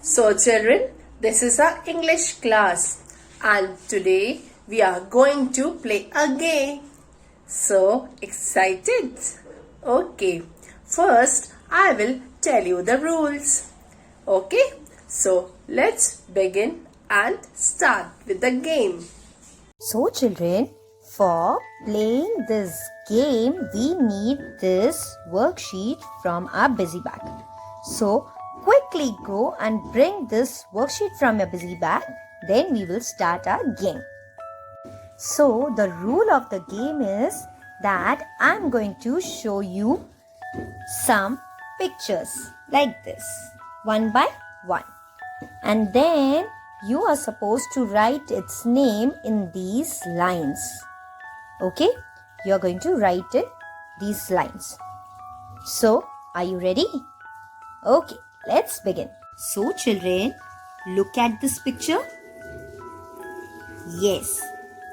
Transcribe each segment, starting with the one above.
So children, this is our English class and today we are going to play a game. So excited? Okay, first I will tell you the rules. Okay, so let's begin and start with the game. So children, for playing this game, we need this worksheet from our busy bag. So quickly go and bring this worksheet from your busy bag. Then we will start our game. So the rule of the game is that I'm going to show you some pictures like this, one by one. And then you are supposed to write its name in these lines. Okay? You are going to write it these lines. So, are you ready? Okay, let's begin. So, children, look at this picture. Yes.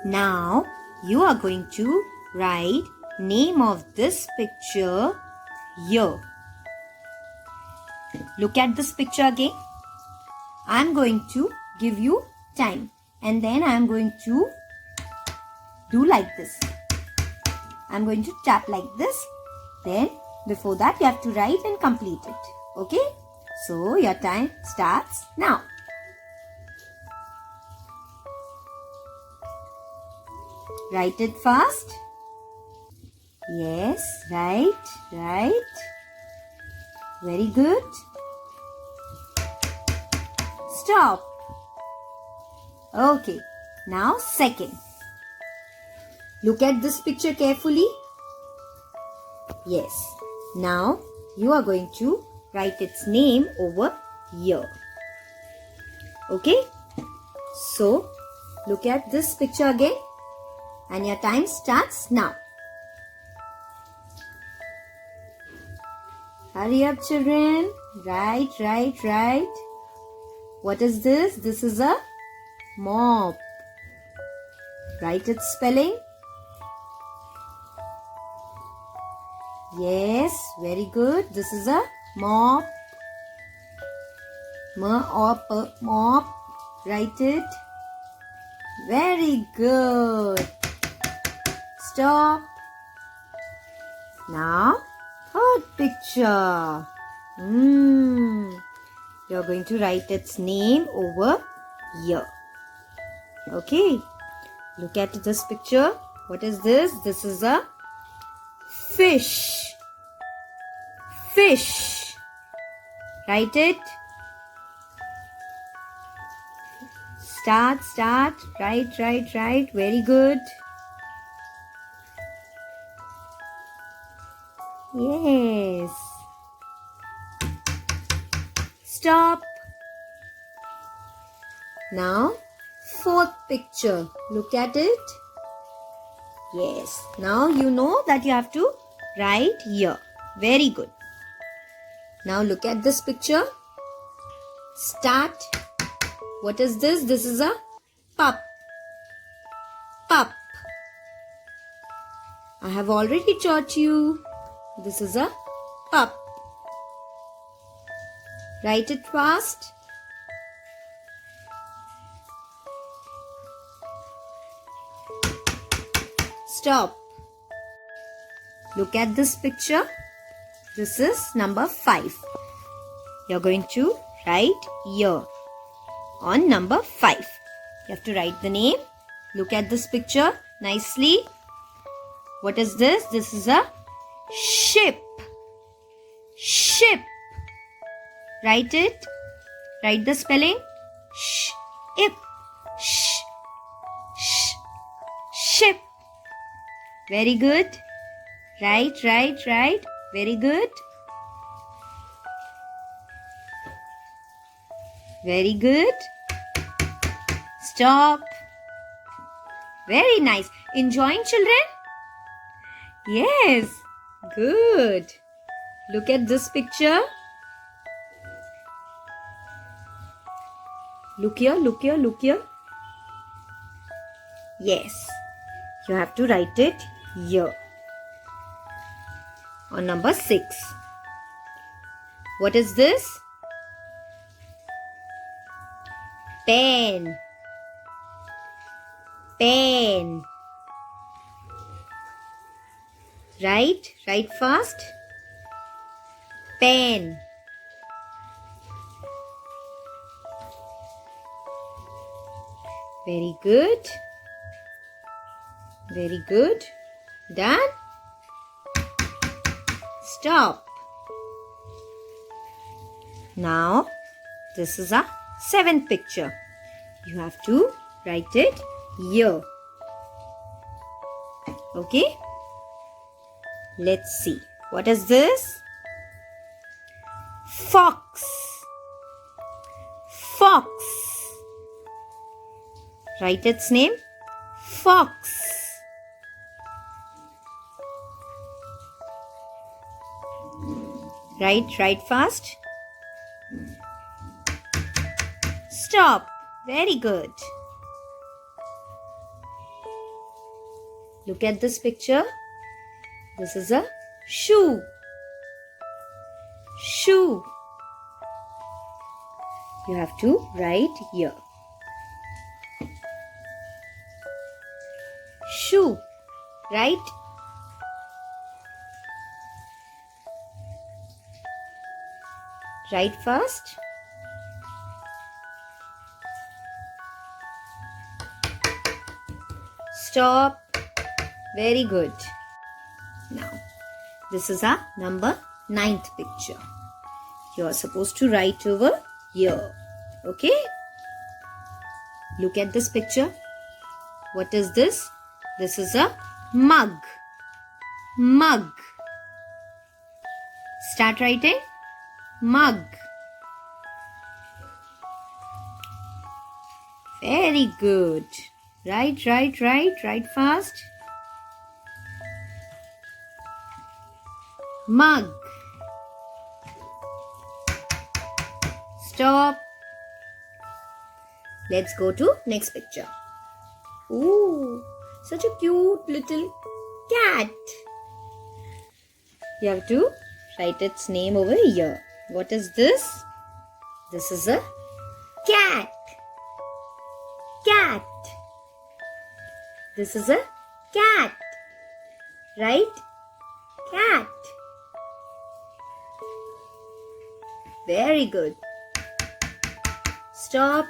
Now, you are going to write name of this picture here. Look at this picture again. I am going to give you time and then I am going to do like this. I am going to tap like this. Then before that you have to write and complete it. Okay? So your time starts now. Write it fast. Yes, right. Very good. Stop. Okay, now second. Look at this picture carefully. Yes, now you are going to write its name over here. Okay, so look at this picture again and your time starts now. Hurry up children. Right. What is this? This is a mop. Write its spelling. Yes, very good. This is a mop. Mop. Write it. Very good. Stop. Now, third picture. You're going to write its name over here. Okay. Look at this picture. What is this? This is a fish. Fish. Write it. Start. Right. Very good. Yes. Stop. Now, fourth picture. Look at it. Yes. Now you know that you have to write here. Very good. Now look at this picture. Start. What is this? This is a pup. Pup. I have already taught you. This is a pup. Write it fast. Stop. Look at this picture. This is number 5. You're going to write here on number 5. You have to write the name. Look at this picture nicely. What is this? This is a ship. Ship. Write it. Write the spelling. Ship. Ship. Very good. Right. Very good. Very good. Stop. Very nice. Enjoying, children? Yes. Good. Look at this picture. Look here. Yes. You have to write it here. On number 6. What is this? Pen. Pen. Write fast. Pen. Very good. Very good. Done. Stop. Now, this is our 7th picture. You have to write it here. Okay? Let's see. What is this? Fox. Fox. Write its name. Fox. Write fast. Stop. Very good. Look at this picture. This is a shoe. Shoe. You have to write here. Shoe. Right? Write fast. Stop. Very good. Now, this is our number 9th picture. You are supposed to write over here. Okay? Look at this picture. What is this? This is a mug. Mug. Start writing. Mug. Very good. Write fast. Mug. Stop. Let's go to next picture. Ooh, such a cute little cat. You have to write its name over here. What is this? This is a cat. Cat. This is a cat. Right? Cat. Very good. Stop.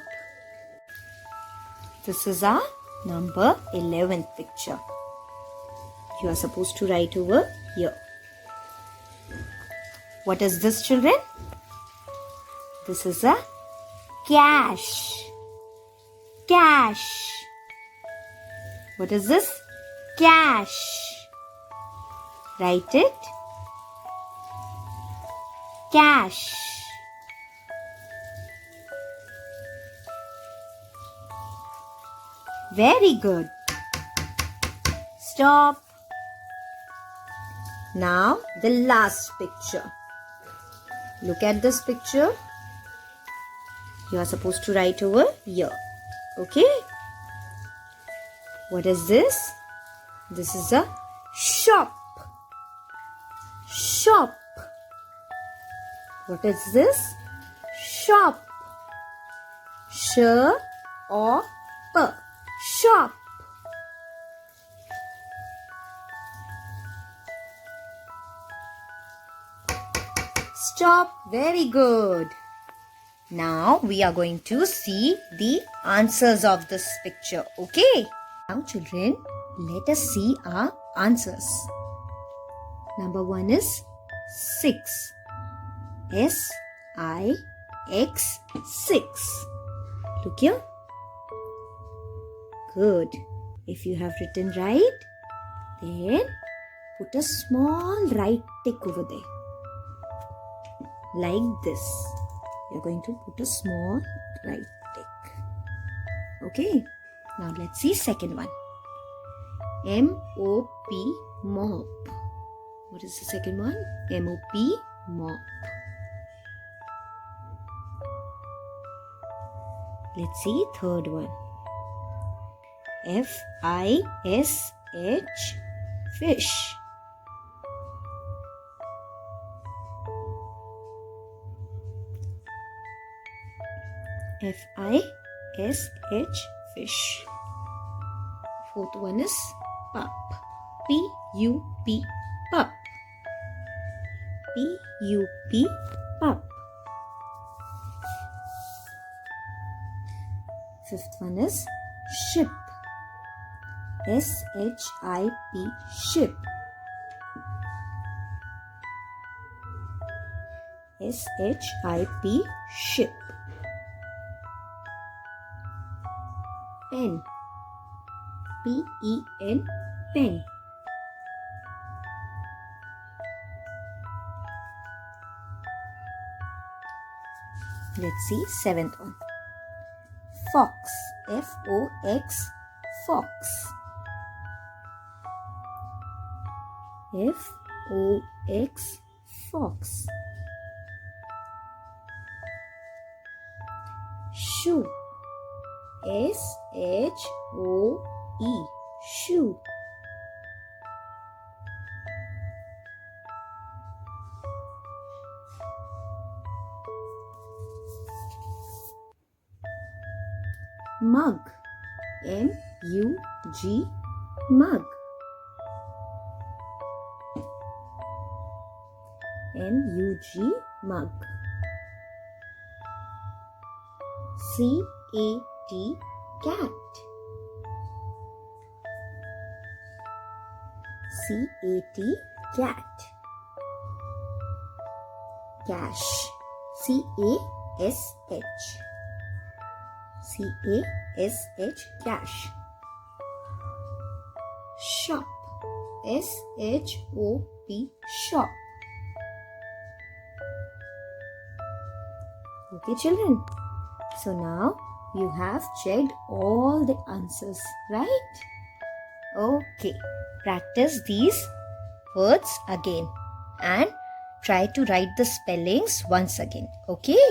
This is our number 11th picture. You are supposed to write over here. What is this, children? This is a cash. Cash. What is this? Cash. Write it. Cash. Very good. Stop. Now the last picture. Look at this picture. You are supposed to write over here. Okay? What is this? This is a shop. Shop. What is this? Shop. Sh or p. Shop. Stop. Very good. Now we are going to see the answers of this picture. Okay? Now children, let us see our answers. Number 1 is 6. S-I-X 6. Look here. Good. If you have written right, then put a small right tick over there. Like this. You're going to put a small right tick. Okay. Now let's see second one. M-O-P, mop. What is the second one? M-O-P, mop. Let's see third one. F-I-S-H, fish. F-I-S-H. S-H, fish. Fourth one is pup. P-U-P, pup. P-U-P, pup. Fifth one is ship. S-H-I-P, ship. S-H-I-P, ship. Pen. P-E-N, pen. Let's see seventh one. Fox. F-O-X, fox. F-O-X, fox. Shoe. S-H-O-E, shoe. Mug. M-U-G, mug. M-U-G, mug. C-A-T, cat. C-A-T, cat. Cash. C-A-S-H. C-A-S-H, cash. Shop. S-H-O-P, shop. Okay, children. So now you have checked all the answers, right? Okay. Practice these words again and try to write the spellings once again. Okay?